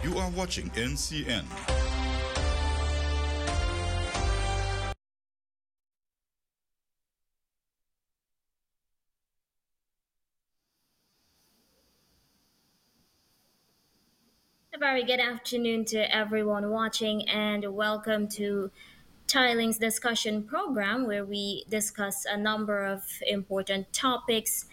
You are watching NCN. A very good afternoon to everyone watching, and welcome to ChildLink's discussion program, where we discuss a number of important topics.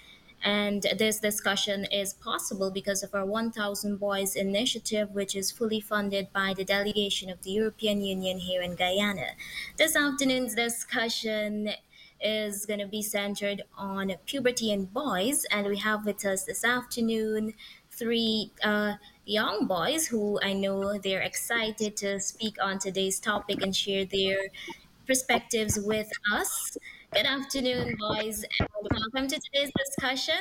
And this discussion is possible because of our 1000 Boys initiative, which is fully funded by the delegation of the European Union here in Guyana. This afternoon's discussion is going to be centered on puberty in boys, and we have with us this afternoon three young boys who I know they're excited to speak on today's topic and share their perspectives with us. Good afternoon, boys, and welcome to today's discussion.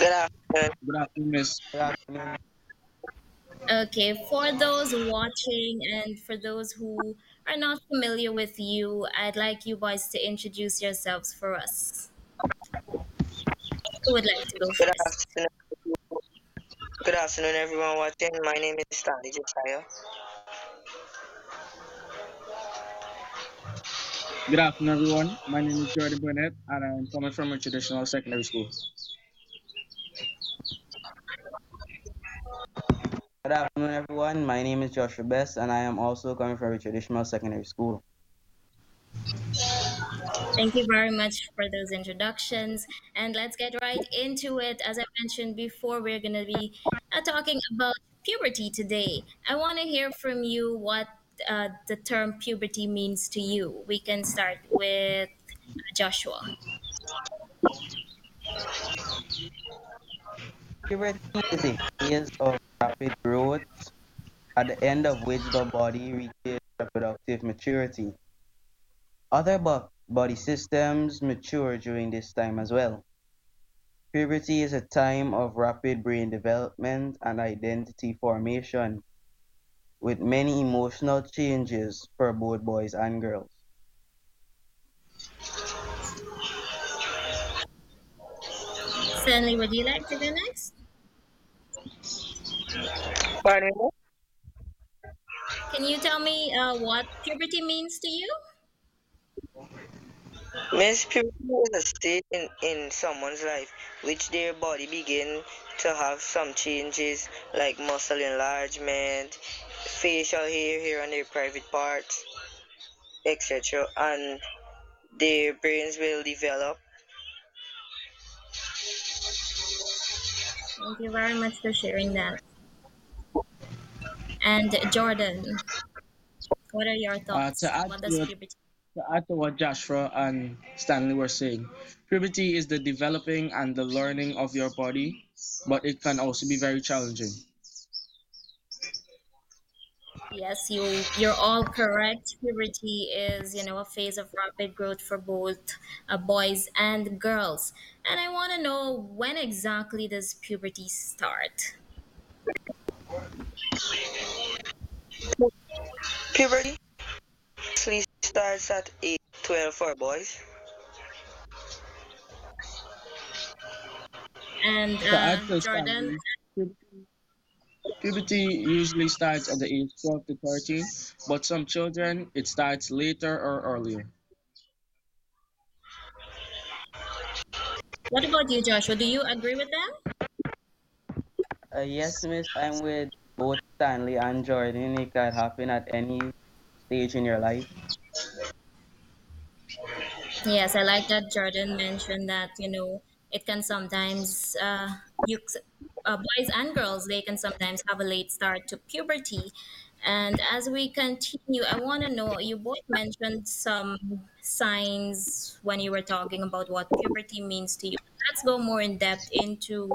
Good afternoon. Good afternoon, Miss. Good afternoon. Okay, for those watching and for those who are not familiar with you, I'd like you boys to introduce yourselves for us. Who would like to go Good first? afternoon. Good afternoon, everyone watching. My name is Stanley Josiah. Good afternoon, everyone. My name is Jordan Burnett, and I'm coming from a traditional secondary school. Good afternoon, everyone. My name is Joshua Best, and I am also coming from a traditional secondary school. Thank you very much for those introductions. And let's get right into it. As I mentioned before, we're going to be talking about puberty today. I want to hear from you what the term puberty means to you. We can start with Joshua. Puberty is a phase of rapid growth at the end of which the body reaches reproductive maturity. Other body systems mature during this time as well. Puberty is a time of rapid brain development and identity formation, with many emotional changes for both boys and girls. Stanley, would you like to go next? Pardon me? Can you tell me what puberty means to you? Miss puberty is a state in someone's life which their body begin to have some changes like muscle enlargement, facial hair here on their private parts, etc. And their brains will develop. Thank you very much for sharing that. And Jordan, what are your Uh, thoughts? to add What to does what, puberty? to add to what Joshua and Stanley were saying, puberty is the developing and the learning of your body, but it can also be very challenging. Yes, you're all correct. Puberty is, a phase of rapid growth for both boys and girls. And I want to know, when exactly does puberty start? Puberty actually starts at age 12 for boys. And To add to Jordan, Stanley, puberty usually starts at the age 12 to 13, but some children it starts later or earlier. what about you, Joshua? Do you agree with them? Yes, miss, I'm with both Stanley and Jordan. It can happen at any stage in your life. Yes, I like that Jordan mentioned that, it can sometimes, boys and girls, they can sometimes have a late start to puberty. And as we continue, I want to know, you both mentioned some signs when you were talking about what puberty means to you. Let's go more in depth into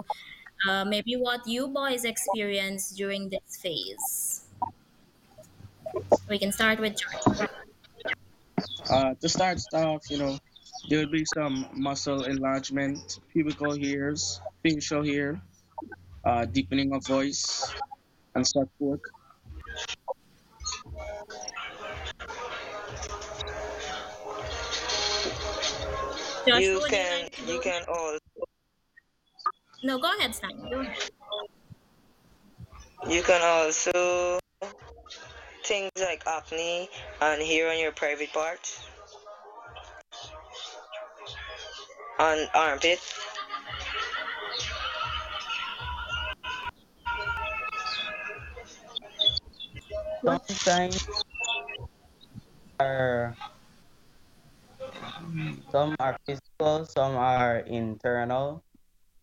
maybe what you boys experienced during this phase. We can start with Jordan. To start off, there will be some muscle enlargement, pubical hairs, facial hair, deepening of voice, and so forth. Joshua, You would you can like to you go? can all No, go ahead, Stan. Go ahead. You can also things like acne and hair on your private parts, on armpit. Some What? signs are some are physical, some are internal,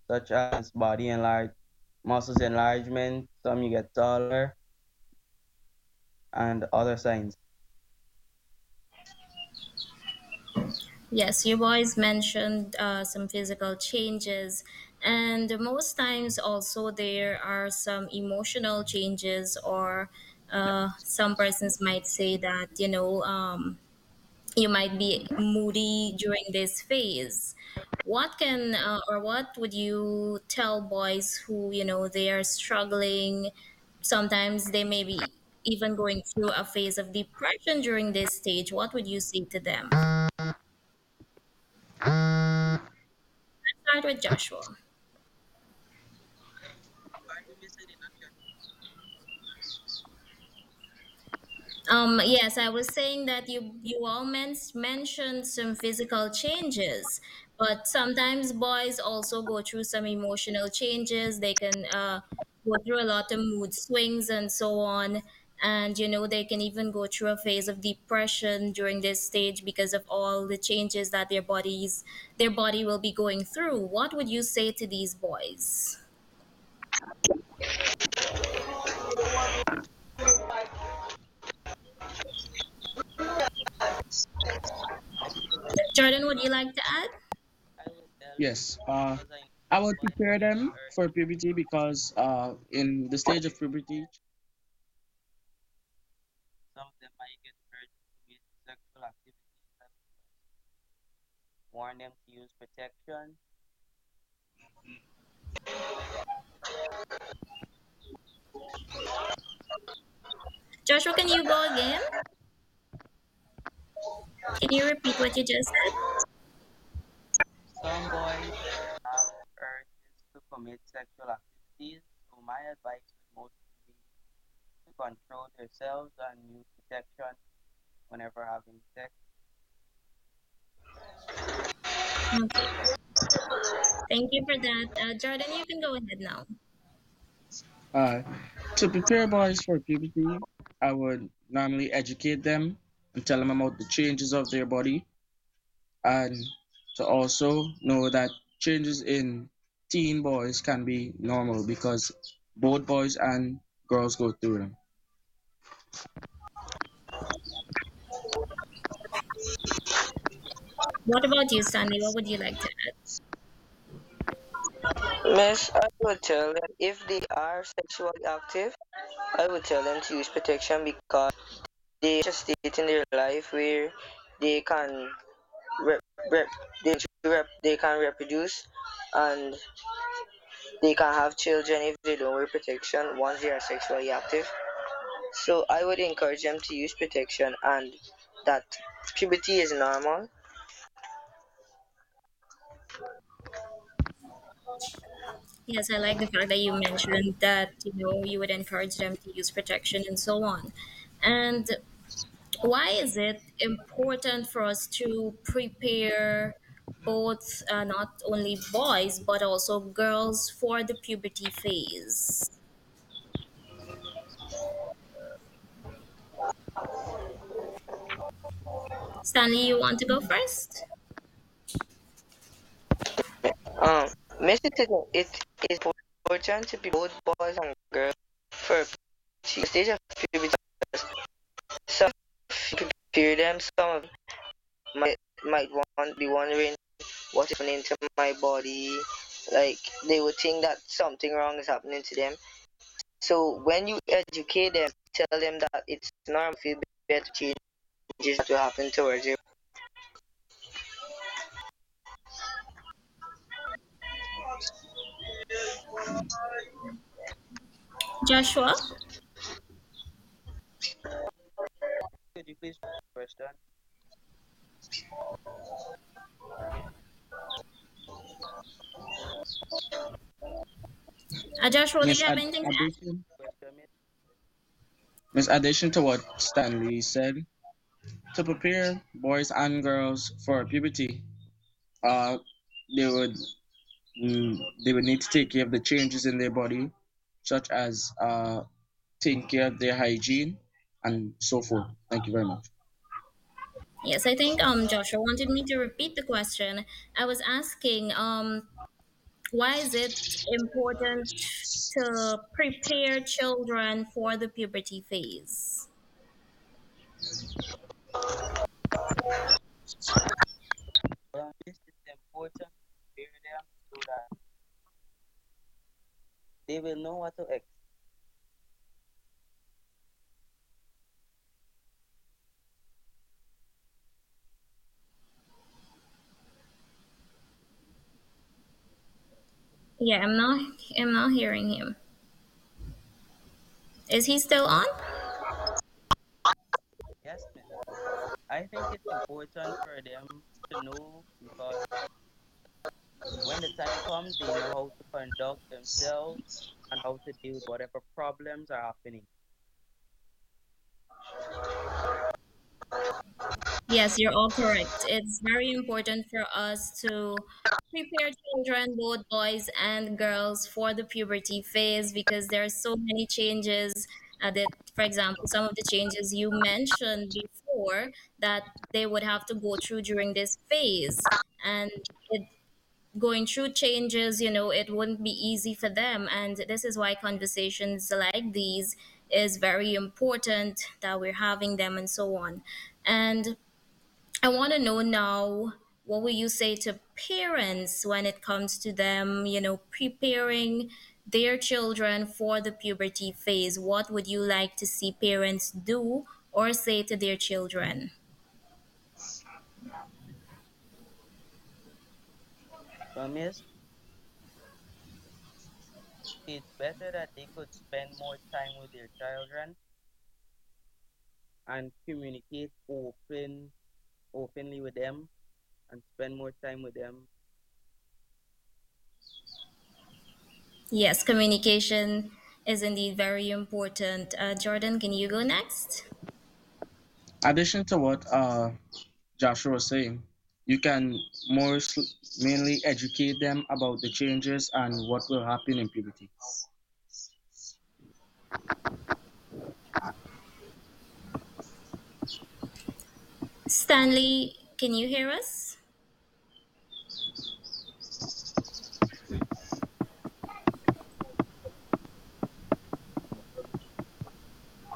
such as muscles enlargement, some you get taller, and other signs. Yes, you boys mentioned some physical changes, and most times also there are some emotional changes, or some persons might say that, you might be moody during this phase. What can or what would you tell boys who, they are struggling? Sometimes they may be even going through a phase of depression during this stage. What would you say to them? Start with Joshua. Yes, I was saying that you all mentioned some physical changes, but sometimes boys also go through some emotional changes. They can go through a lot of mood swings and so on, and they can even go through a phase of depression during this stage because of all the changes that their body will be going through. What would you say to these boys? Jordan, would you like to add? I would tell them Yes. because I know I some would boys prepare in them early for puberty because in the stage of puberty, some of them might get urged to commit sexual activities. I would warn them to use protection. Joshua, can you go again? Can you repeat what you just said? Some boys have urges to commit sexual activities, so my advice would mostly be to control themselves and use protection whenever having sex. Okay. Thank you for that. Jordan, you can go ahead now. uh, to prepare boys for puberty, I would normally educate them and tell them about the changes of their body, and to also know that changes in teen boys can be normal because both boys and girls go through them. What about you, Stanley? What would you like to add? Miss, I would tell them if they are sexually active, I would tell them to use protection because they reach a state in their life where they can rep, rep, they can reproduce and they can have children if they don't wear protection once they are sexually active. So I would encourage them to use protection and that puberty is normal. Yes, I like the fact that you mentioned that you would encourage them to use protection and so on. And why is it important for us to prepare both, not only boys but also girls for the puberty phase? Stanley, you want to go first? Um, it is important to be both boys and girls for the stage of puberty. Some prepare them, some of them might want be wondering what is happening to my body. Like they would think that something wrong is happening to them. So when you educate them, tell them that it's normal, feel better changes that will happen towards you. Joshua? Could you please repeat the question? Joshua, do Yes, you have anything to add? addition. Question, In addition to what Stanley said, to prepare boys and girls for puberty, uh, they would they would need to take care of the changes in their body, such as taking care of their hygiene and so forth. Thank you very much. Yes, I think Joshua wanted me to repeat the question. I was asking why is it important to prepare children for the puberty phase? This is important to prepare them so that they will know what to expect. Yeah, I'm not hearing him. Is he still on? Yes, miss. I think it's important for them to know because when the time comes, they know how to conduct themselves and how to deal with whatever problems are happening. Yes, you're all correct. It's very important for us to prepare children, both boys and girls, for the puberty phase because there are so many changes that, for example, some of the changes you mentioned before that they would have to go through during this phase. And it, going through changes, it wouldn't be easy for them. And this is why conversations like these is very important that we're having them and so on. And I want to know now, what will you say to parents when it comes to them, preparing their children for the puberty phase? What would you like to see parents do or say to their children? Yes, it's better that they could spend more time with their children and communicate openly with them and spend more time with them. Yes, communication is indeed very important. Jordan, can you go next? Addition to what Joshua was saying, you can mainly educate them about the changes and what will happen in puberty. Stanley, can you hear us?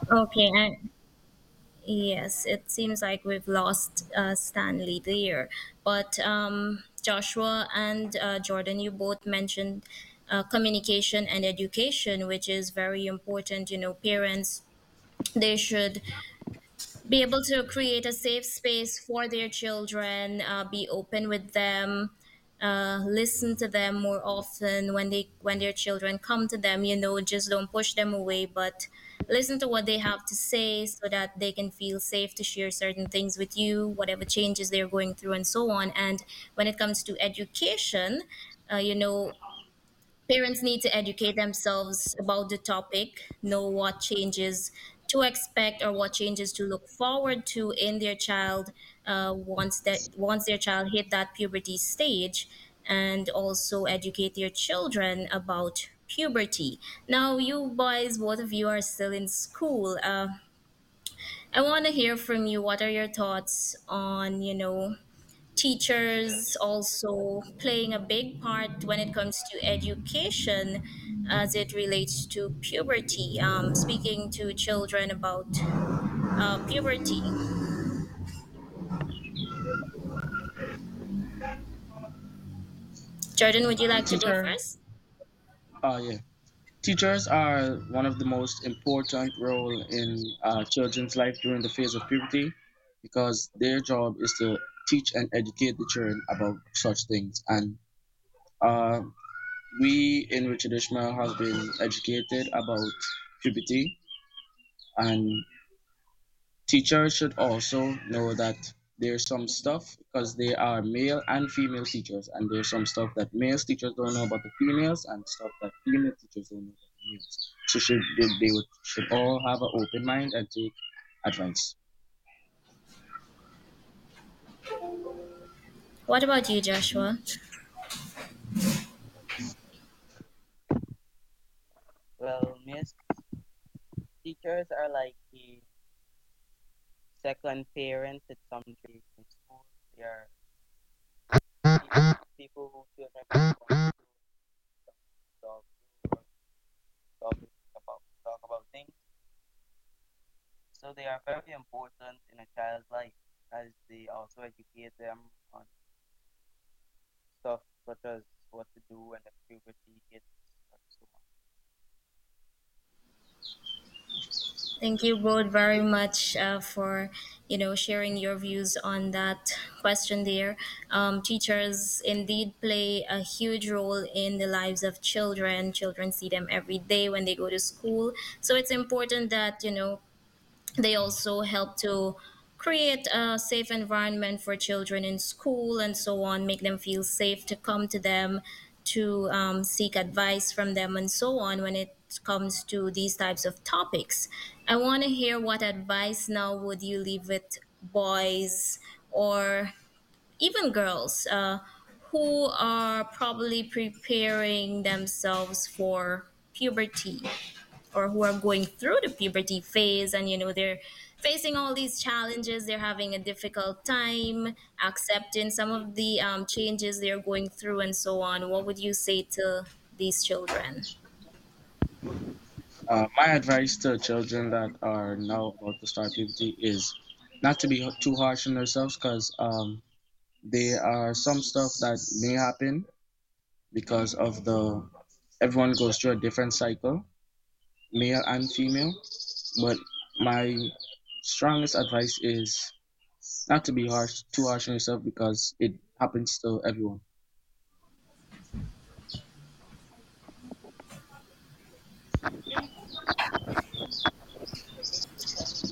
Okay, yes, it seems like we've lost Stanley there. But Joshua and Jordan, you both mentioned communication and education, which is very important. Parents, they should be able to create a safe space for their children, be open with them, listen to them more often when their children come to them. Just don't push them away, but listen to what they have to say so that they can feel safe to share certain things with you, whatever changes they're going through, and so on. And when it comes to education, parents need to educate themselves about the topic, know what changes to expect or what changes to look forward to in their child once their child hit that puberty stage, and also educate their children about puberty. Now, you boys, both of you are still in school. I want to hear from you. What are your thoughts on teachers also playing a big part when it comes to education as it relates to puberty, speaking to children about puberty. Jordan, would you like to go Teacher, first? yeah. Teachers are one of the most important role in children's life during the phase of puberty because their job is to teach and educate the children about such things. And uh, we in Richard Ishmael have been educated about puberty, and teachers should also know that there's some stuff because they are male and female teachers, and there's some stuff that male teachers don't know about the females, and stuff that female teachers don't know. news. So should all have an open mind and take advice. What about you, Joshua? Well, miss, teachers are like the second parent to some children in school. They are people who children can come to talk to, talk about things. So they are very important in a child's life as they also educate them on stuff such as what to do when the puberty hits and so on. Thank you both very much for sharing your views on that question there. Teachers indeed play a huge role in the lives of children. Children see them every day when they go to school, so it's important that they also help to create a safe environment for children in school and so on, make them feel safe to come to them, to seek advice from them, and so on when it comes to these types of topics. I want to hear what advice now would you leave with boys or even girls who are probably preparing themselves for puberty or who are going through the puberty phase, and they're facing all these challenges, they're having a difficult time accepting some of the changes they're going through and so on. What would you say to these children? My advice to children that are now about to start puberty is not to be too harsh on themselves because there are some stuff that may happen because of the everyone goes through a different cycle, male and female. But my strongest advice is not to be too harsh on yourself because it happens to everyone.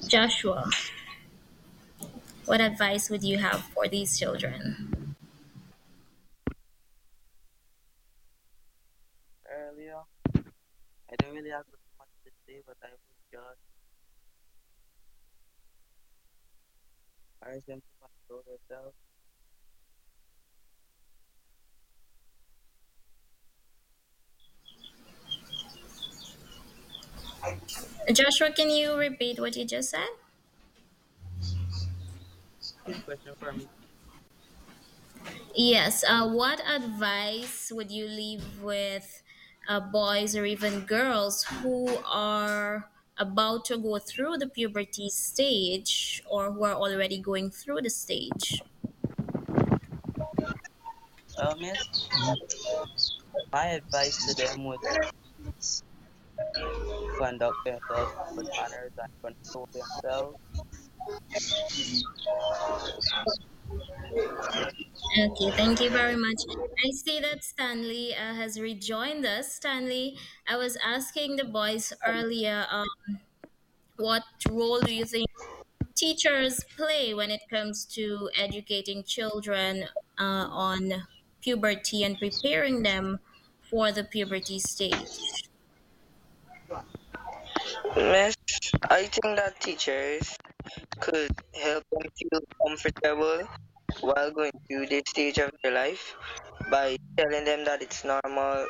Joshua, what advice would you have for these children? Earlier, I don't really have much to say, but I would just urge them to control themselves. Joshua, can you repeat what you just said? Repeat the question for me. Yes. What advice would you leave with boys or even girls who are about to go through the puberty stage or who are already going through the stage? Well, miss, my advice to them would conduct themselves in good manners and control themselves. Okay, thank you very much. I see that Stanley has rejoined us. Stanley, I was asking the boys earlier, what role do you think teachers play when it comes to educating children on puberty and preparing them for the puberty stage? Miss, I think that teachers could help them feel comfortable while going through this stage of their life by telling them that it's normal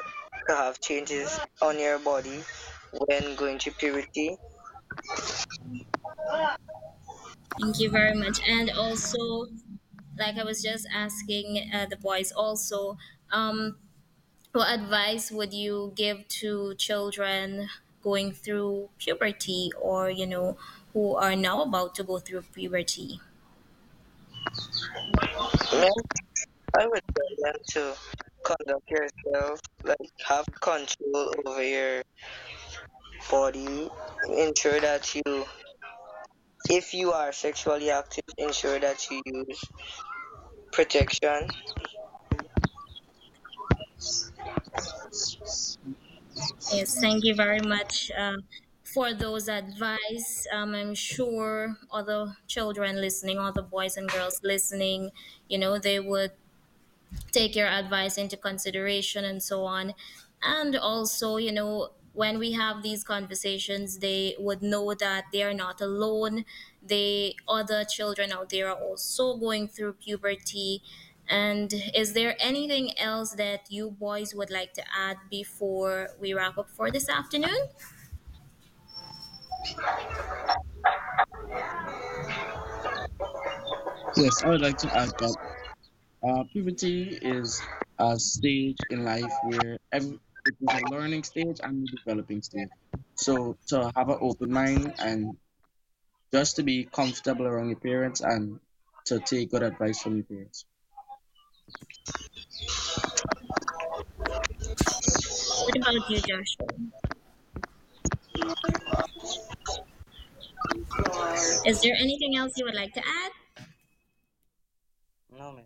to have changes on your body when going through puberty. Thank you very much. And also, like I was just asking the boys also, what advice would you give to children going through puberty or, who are now about to go through puberty? Miss, I would tell them to conduct yourself, like have control over your body, ensure that you, if you are sexually active, ensure that you use protection. Yes, thank you very much for those advice. I'm sure other children listening, other boys and girls listening, they would take your advice into consideration and so on. And also, when we have these conversations, they would know that they are not alone. They other children out there are also going through puberty. And is there anything else that you boys would like to add before we wrap up for this afternoon? Yes, I would like to add that puberty is a stage in life where it is a learning stage and a developing stage. So to have an open mind and just to be comfortable around your parents and to take good advice from your parents. What about you, Joshua? Is there anything else you would like to add? No, miss.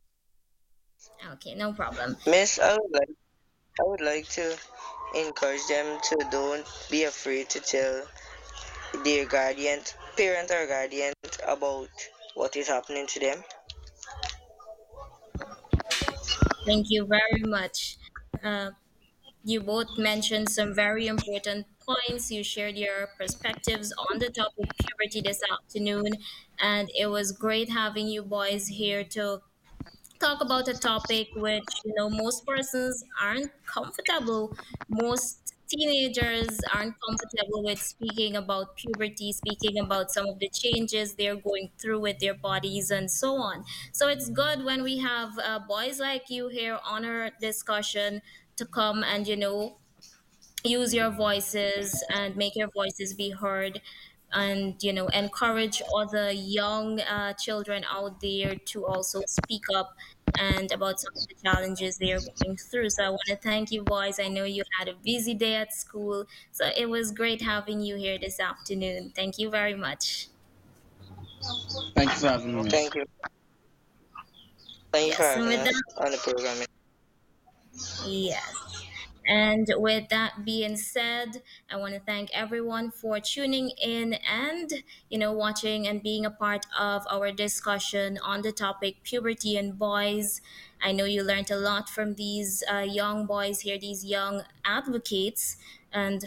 Okay, no problem. Miss, I would like to encourage them to don't be afraid to tell their guardian, parent or guardian, about what is happening to them. Thank you very much. Uh, you both mentioned some very important points. You shared your perspectives on the topic puberty this afternoon, and it was great having you boys here to talk about a topic which most persons aren't comfortable. Most teenagers aren't comfortable with speaking about puberty, speaking about some of the changes they're going through with their bodies and so on. So it's good when we have boys like you here on our discussion to come and use your voices and make your voices be heard, and encourage other young children out there to also speak up and about some of the challenges they are going through. So I want to thank you boys. I know you had a busy day at school, so it was great having you here this afternoon. Thank you very much. Thank you for having me, miss. Thank you. Thank you for Yes, and having with us that, on the program. yes. And with that being said, I want to thank everyone for tuning in and, watching and being a part of our discussion on the topic puberty and boys. I know you learned a lot from these young boys here, these young advocates. And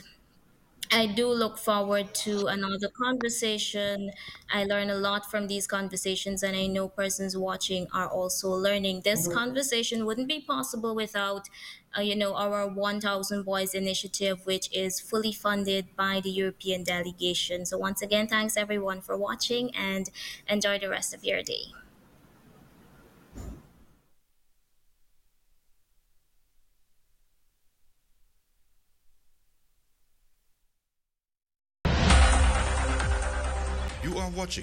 I do look forward to another conversation. I learn a lot from these conversations, and I know persons watching are also learning. This conversation wouldn't be possible without, our 1,000 Boys initiative, which is fully funded by the European delegation. So, once again, thanks everyone for watching and enjoy the rest of your day. You are watching